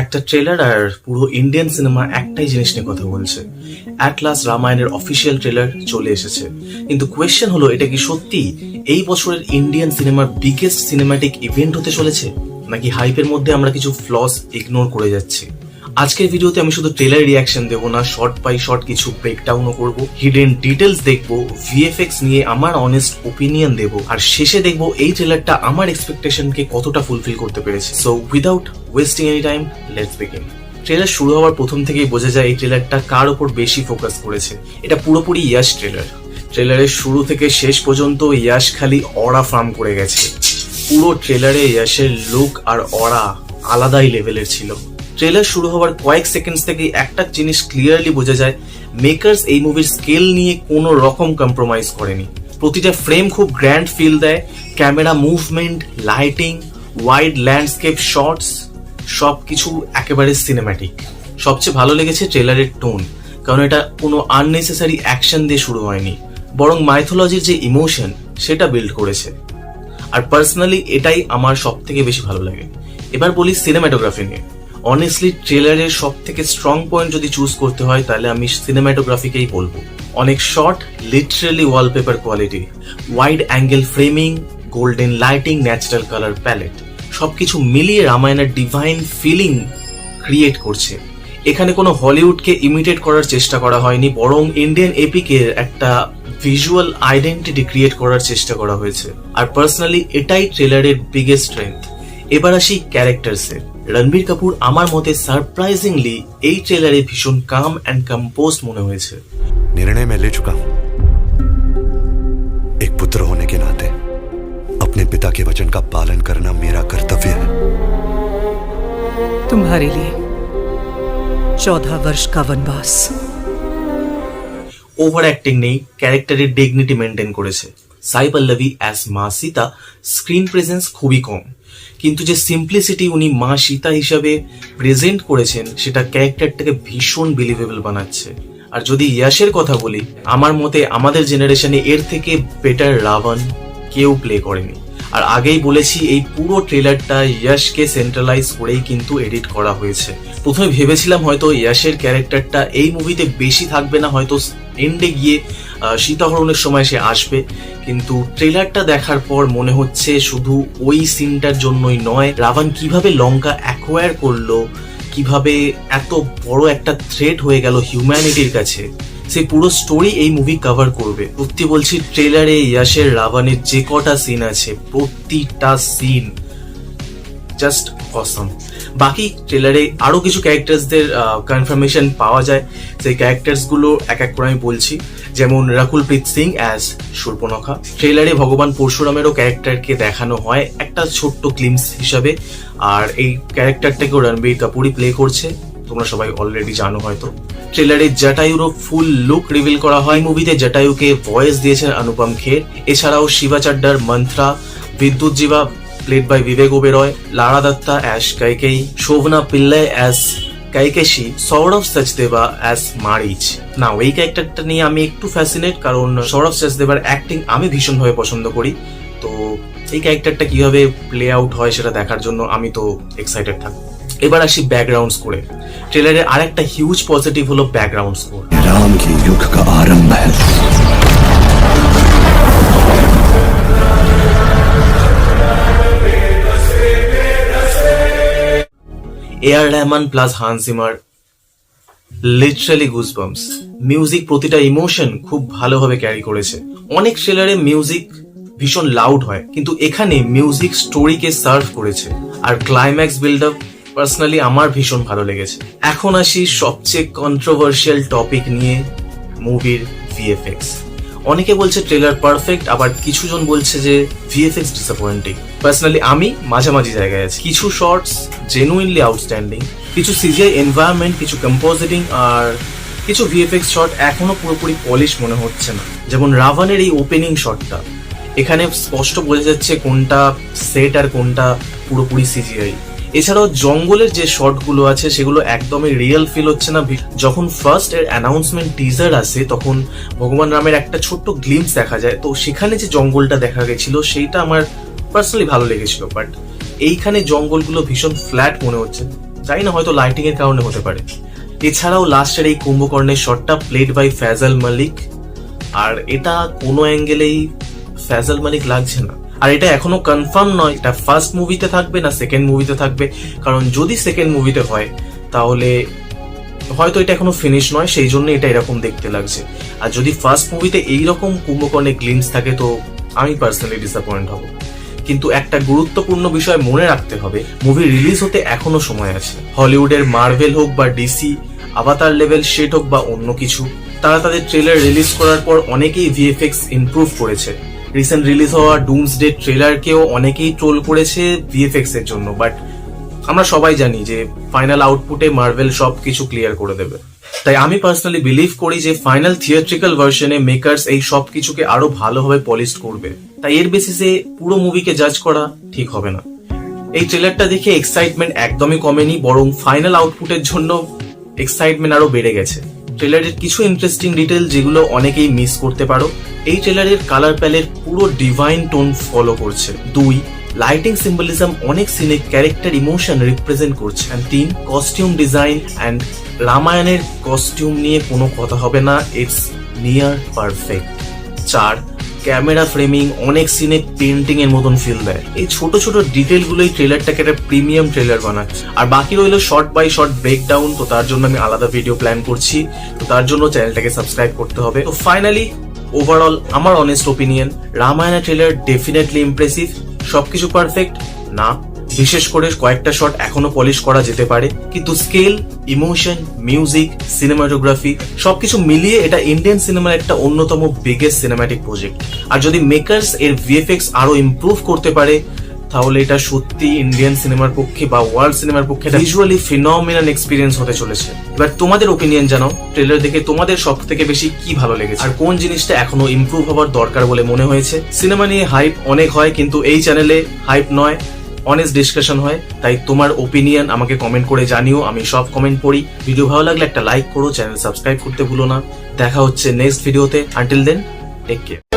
একটা ট্রেলার আর পুরো Indian cinema একটাই জিনিস নিয়ে কথা বলছে। অ্যাট লাস্ট রামায়ণের অফিসিয়াল ট্রেলার চলে এসেছে, কিন্তু কোয়েশ্চেন হলো এটা কি সত্যি এই বছরের ইন্ডিয়ান সিনেমার বিগেস্ট সিনেম্যাটিক ইভেন্ট হতে চলেছে, নাকি হাইপের মধ্যে আমরা কিছু ফ্লস ইগনোর করে যাচ্ছি। আজকের ভিডিওতে আমি শুধু ট্রেলার রিয়াকশন দেবো না, শর্ট বাই শর্ট কিছু ব্রেকডাউনও করবো, হিডেন ডিটেলস দেখবো, ভিএফএক্স নিয়ে আমার অনেস্ট ওপিনিয়ন দেবো, আর শেষে দেখবো এই ট্রেলারটা আমার এক্সপেকটেশনকে কতটা ফুলফিল করতে পেরেছে। So without wasting any time, let's begin. Trailer শুরু হওয়ার প্রথম থেকেই বোঝা যায় এই ট্রেলারটা কার ওপর বেশি ফোকাস করেছে। এটা পুরোপুরি ইয়াশ ট্রেলার। ট্রেলারের শুরু থেকে শেষ পর্যন্ত ইয়াশ খালি অরা ফার্ম করে গেছে। পুরো ট্রেলারে ইয়াশের লুক আর অরা আলাদাই লেভেলের ছিল। ট্রেলার শুরু হওয়ার কয়েক সেকেন্ডস থেকে একটা জিনিস ক্লিয়ারলি বোঝা যায়, মেকার্স এই মুভির স্কেল নিয়ে কোনো রকম কম্প্রোমাইজ করেনি। প্রতিটা ফ্রেম খুব গ্র্যান্ড ফিল দেয়, camera movement, lighting, wide landscape shots সবকিছু একেবারে সিনেম্যাটিক। সবচেয়ে ভালো লেগেছে ট্রেলারের টোন, কারণ এটা কোনো আননেসেসারি অ্যাকশন দিয়ে শুরু হয়নি, বরং মাইথোলজির যে ইমোশন সেটা বিল্ড করেছে। আর পার্সোনালি এটাই আমার সব থেকে বেশি ভালো লাগে। এবার বলি সিনেমাটোগ্রাফি নিয়ে। অনেস্টলি ট্রেলারের সব থেকে স্ট্রং পয়েন্ট যদি চুজ করতে হয় তাহলে আমি সিনেমাটোগ্রাফিকেই বলবো। অনেক shot literally wallpaper quality, wide angle framing, golden lighting, natural colour palette সবকিছু মিলিয়ে রামায়ণের ডিভাইন ফিলিং ক্রিয়েট করছে। এখানে কোনো হলিউডকে ইমিটেট করার চেষ্টা করা হয়নি, বরং ইন্ডিয়ান এপিকের একটা ভিজুয়াল আইডেন্টিটি ক্রিয়েট করার চেষ্টা করা হয়েছে। আর পার্সোনালি এটাই ট্রেলারের বিগেস্ট স্ট্রেংথ। এবার আসি ক্যারেক্টারসে। রণবীর কাপুর আমার মতে সারপ্রাইজিংলি এই ট্রেলারে ভীষণ কাম অ্যান্ড কম্পোজড মনে হয়েছে। निर्णय मैं ले चुका हूं। एक पुत्र होने के नाते अपने पिता के वचन का पालन करना मेरा कर्तव्य है। तुम्हारे लिए 14 वर्ष का वनवास। ওভার অ্যাক্টিং নেই, ক্যারেক্টারের ডিগনিটি মেনটেন করেছে। সাই পল্লবী অ্যাজ মা সীতা স্ক্রিন প্রেজেন্স খুবই কম, কিন্তু যে সিম্পলিসিটি উনি মা সীতা হিসাবে প্রেজেন্ট করেছেন সেটা ক্যারেক্টারটাকে ভীষণ বিলিভেবল বানাচ্ছে। আর যদি ইয়াশের কথা বলি, আমার মতে আমাদের জেনারেশনে এর থেকে বেটার রাবণ কেউ প্লে করেনি। আর আগেই বলেছি এই পুরো ট্রেলারটা ইয়াশকে সেন্ট্রালাইজ করেই কিন্তু এডিট করা হয়েছে। প্রথমে ভেবেছিলাম হয়তো ইয়াশের ক্যারেক্টারটা এই মুভিতে বেশি থাকবে না, হয়তো এন্ডে গিয়ে সীতাহরণের সময় সে আসবে, কিন্তু ট্রেলারটা দেখার পর মনে হচ্ছে শুধু ওই সিনটার জন্যই নয়, রাবণ কিভাবে লঙ্কা অ্যাকোয়ার করলো, কিভাবে এত বড় একটা থ্রেট হয়ে গেল হিউম্যানিটির কাছে, সেই পুরো স্টোরি এই মুভি কভার করবে। সত্যি বলছি, ট্রেলারে ইয়াশের রাবণের যে কটা সিন আছে প্রতিটা সিন জাস্ট অসম। বাকি ট্রেলারে আরো কিছু ক্যারেক্টার্সদের কনফার্মেশন পাওয়া যায়, সেই ক্যারেক্টার্স গুলো এক এক করে আমি বলছি। যেমন রাকুলপ্রীত সিং অ্যাজ শূর্পণখা। ট্রেলারে ভগবান পরশুরামেরও ক্যারেক্টারকে দেখানো হয় একটা ছোট্ট গ্লিমস হিসাবে, আর এই ক্যারেক্টারটাকেও রণবীর কাপুরই প্লে করছে, তোমরা সবাই অলরেডি জানো হয়তো। ট্রেলারে জটায়ুরও ফুল লুক রিভিল করা হয়। মুভিতে জটায়ুকে ভয়েস দিয়েছেন অনুপম খের। এছাড়াও শিবা চাড্ডার Manthara, Vidyut Jiva played by Vivek Oberoi, Lara Dutta as Kaikeyi, Shobhana Pillai as Kaikesi, Saurabh Sachdeva as Marich. না, এই ক্যারেক্টারটা নিয়ে আমি একটু ফ্যাসিনেট, কারণ সৌরভ সচদেবার অ্যাক্টিং আমি ভীষণভাবে পছন্দ করি। তো এই ক্যারেক্টারটা কিভাবে প্লে আউট হয় সেটা দেখার জন্য আমি তো এক্সাইটেড থাকবো। এবার আসি ব্যাকগ্রাউন্ড স্কোরে। ট্রেলারে আরেকটা হিউজ পজিটিভ হলো ব্যাকগ্রাউন্ড স্কোর। राम के युग का आरंभ है। AR Rahman plus Hans Zimmer, literally goosebumps. Music প্রতিটা ইমোশন খুব ভালোভাবে ক্যারি করেছে। অনেক ট্রেলারে মিউজিক ভীষণ লাউড হয়, কিন্তু এখানে মিউজিক স্টোরিকে সার্ভ করেছে। আর ক্লাইম্যাক্স বিল্ড আপ পার্সোনালি আমার ভীষণ ভালো লেগেছে। এখন আসি সবচেয়ে কন্ট্রোভার্সিয়াল টপিক নিয়ে, মুভির ভিএফএক্স। অনেকে বলছে ট্রেলার পারফেক্ট, আবার কিছু জন বলছে যে ভিএফএক্স ডিসঅ্যাপয়েন্টিং। পার্সোনালি আমি মাঝামাঝি জায়গায় আছি। কিছু শর্টস জেনুইনলি আউটস্ট্যান্ডিং, কিছু সিজিআই এনভায়রনমেন্ট, কিছু কম্পোজিটিং, আর কিছু ভিএফএক্স শট এখনো পুরোপুরি পলিশ মনে হচ্ছে না। যেমন রাবণের এই ওপেনিং শটটা, এখানে স্পষ্ট বোঝা যাচ্ছে কোনটা সেট আর কোনটা পুরোপুরি সিজিআই। এছাড়াও জঙ্গলের যে শটগুলো আছে সেগুলো একদমই রিয়েল ফিল হচ্ছে না। যখন ফার্স্ট এর অ্যানাউন্সমেন্ট টিজার আসে তখন ভগবান রামের একটা ছোট্ট গ্লিমস দেখা যায়, তো সেখানে যে জঙ্গলটা দেখা গেছিল সেইটা আমার পার্সোনালি ভালো লেগেছিল, বাট এইখানে জঙ্গলগুলো ভীষণ ফ্ল্যাট মনে হচ্ছে। জানি না, হয়তো লাইটিং এর কারণে হতে পারে। এছাড়াও লাস্টের এই কুম্ভকর্ণের শটটা প্লেড বাই ফ্যাজাল মালিক, আর এটা কোনো অ্যাঙ্গেলেই ফ্যাজাল মালিক লাগছে না। আর এটা এখনো কনফার্ম নয় এটা ফার্স্ট মুভিতে থাকবে না সেকেন্ড মুভিতে থাকবে, কারণ যদি সেকেন্ড মুভিতে হয় তাহলে হয়তো এটা এখনো ফিনিশ নয়, সেই জন্য এটা এরকম দেখতে লাগছে। আর যদি ফার্স্ট মুভিতে এইরকম কুম্ভকর্ণের গ্লিমস থাকে তো আমি পার্সোনালি ডিসঅ্যাপয়েন্ট হব। কিন্তু একটা গুরুত্বপূর্ণ বিষয় মনে রাখতে হবে, মুভি রিলিজ হতে এখনো সময় আছে। হলিউডের মার্ভেল হোক বা ডিসি, আভাতার লেভেল শেড হোক বা অন্য কিছু, তারা তাদের ট্রেলার রিলিজ করার পর অনেকেই ভিএফএক্স ইমপ্রুভ করেছে। রিসেন্ট রিলিজ হওয়া ডুমসডে ট্রেলারকেও অনেকেই ট্রোল করেছে ভিএফএক্স এর জন্য, বাট আমরা সবাই জানি যে ফাইনাল আউটপুটে মার্ভেল সবকিছু ক্লিয়ার করে দেবে। তাই আমি পার্সোনালি বিলিভ করি যে ফাইনাল থিয়েট্রিক্যাল ভার্সনে মেকার্স এই সব কিছুকে আরো ভালোভাবে পলিশ করবে। তাই এর বেসিসে পুরো মুভিকে জাজ করা ঠিক হবে না। এই ট্রেলারটা দেখে এক্সাইটমেন্ট একদমই কমেনি, বরং ফাইনাল আউটপুটের জন্য এক্সাইটমেন্ট আরো বেড়ে গেছে। ট্রেলারের কিছু ইন্টারেস্টিং ডিটেল যেগুলো অনেকেই মিস করতে পারো, এই ট্রেলারের কালার প্যালেট পুরো ডিভাইন টোন ফলো করছে। 2, লাইটিং সিম্বলিজম অনেক সিনে ক্যারেক্টার ইমোশন রিপ্রেজেন্ট করছে। 3, কস্টিউম ডিজাইন অ্যান্ড রামায়ণের কস্টিউম নিয়ে কোনো কথা হবে না, it's near perfect. 4, camera framing অনেক সিনে পেন্টিং এর মতন ফিল দেয়। এই ছোট ছোট ডিটেল গুলোই ট্রেলারটাকে একটা প্রিমিয়াম ট্রেলার বানাচ্ছে। আর বাকি রইলো শর্ট বাই শর্ট ব্রেকডাউন, তো তার জন্য আমি আলাদা ভিডিও প্ল্যান করছি, তো তার জন্য চ্যানেলটাকে সাবস্ক্রাইব করতে হবে। তো ফাইনালি ওভারঅল আমার honest opinion, Ramayana trailer definitely impressive. সবকিছু পারফেক্ট না, বিশেষ করে কয়েকটা শট এখনো পলিশ করা যেতে পারে, কিন্তু স্কেল, ইমোশন, মিউজিক, সিনেমাটোগ্রাফি সবকিছু মিলিয়ে এটা ইন্ডিয়ান সিনেমার একটা অন্যতম বিগেস্ট সিনেম্যাটিক প্রজেক্ট। আর যদি মেকার্স এর ভিএফএক্স আরো ইমপ্রুভ করতে পারে তাহলে এটা সত্যি ইন্ডিয়ান সিনেমার পক্ষে বা ওয়ার্ল্ড সিনেমার পক্ষে ভিজুয়ালি ফিনোমিনাল এক্সপিরিয়েন্স হতে চলেছে। এবার তোমাদের ওপিনিয়ন জানাও, ট্রেলার দেখে তোমাদের সব থেকে বেশি কি ভালো লেগেছে আর কোন জিনিসটা এখনো ইমপ্রুভ হওয়ার দরকার বলে মনে হয়েছে। সিনেমা নিয়ে হাইপ অনেক হয়, কিন্তু এই চ্যানেলে হাইপ নয়, অনেস্ট ডিসকাশন হয়। তাই তোমার ওপিনিয়ন আমাকে কমেন্ট করে জানিও, আমি সব কমেন্ট পড়ি। ভিডিও ভালো লাগলে একটা লাইক করো, চ্যানেল সাবস্ক্রাইব করতে ভুলো না। দেখা হচ্ছে নেক্সট ভিডিওতে, আনটিল দেন টেক কেয়ার।